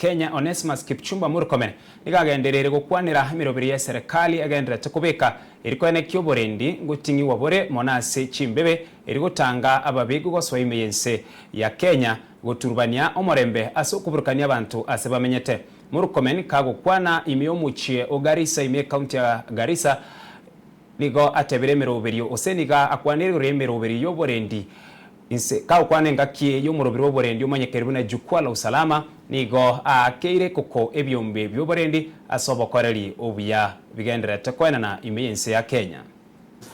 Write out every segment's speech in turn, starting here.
Kenya Onesimus Kipchumba MURKOMEN nigagenderere gukwanira mirobiri ya serikali agenderete kubika irikwene ky'oborendi ngutingi wabore monase chimbebe irigutanga ababigu goswa imeyense ya Kenya guturubania omorembe asokuburukania abantu asebamenyete. MURKOMEN kagukwana imyomuchie o Garissa ime county ya Garissa nigo atebere mirobiri oseniga akwanire mirobiri y'oborendi inse kagukwana ngakie y'omurobiri w'oborendi omanyekeribu na Jukwaa la Usalama nigo akeire koko ebyombe by'oborendi asobokoreri obuya bigenderete kwenana imeyense ya Kenya.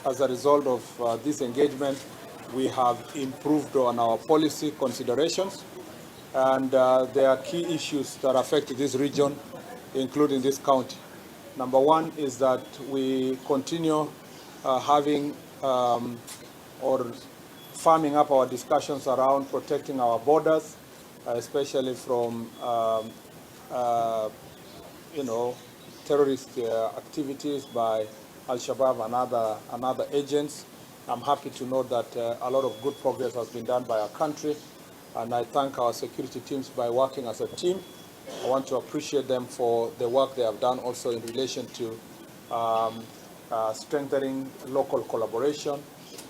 As a result of this engagement, we have improved on our policy considerations, and there are key issues that affect this region, including this county. Number one is that we continue having or farming up our discussions around protecting our borders, especially from terrorist activities by Al-Shabaab and other agents. I'm happy to note that a lot of good progress has been done by our country, and I thank our security teams by working as a team. I want to appreciate them for the work they have done also in relation to strengthening local collaboration,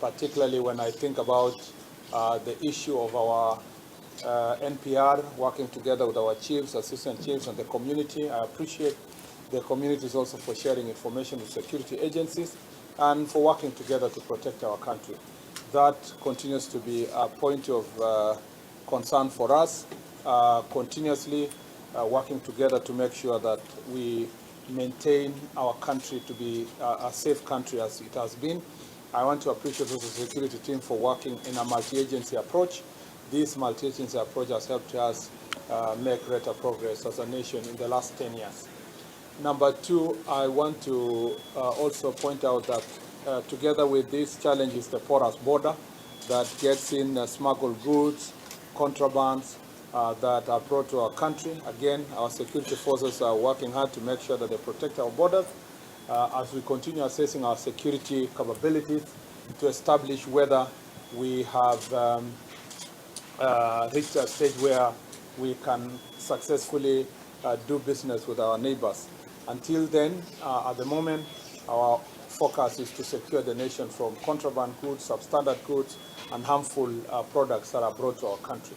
particularly when I think about the issue of our NPR, working together with our chiefs, assistant chiefs, and the community. I appreciate the communities also for sharing information with security agencies and for working together to protect our country. That continues to be a point of concern for us, continuously working together to make sure that we maintain our country to be a safe country as it has been. I want to appreciate also the security team for working in a multi-agency approach. This multi-agency approach has helped us make greater progress as a nation in the last 10 years. Number two, I want to also point out that together with these challenges, the porous border that gets in smuggled goods, contrabands that are brought to our country. Again, our security forces are working hard to make sure that they protect our borders as we continue assessing our security capabilities to establish whether we have reached a stage where we can successfully do business with our neighbors. Until then, at the moment, our focus is to secure the nation from contraband goods, substandard goods, and harmful products that are brought to our country.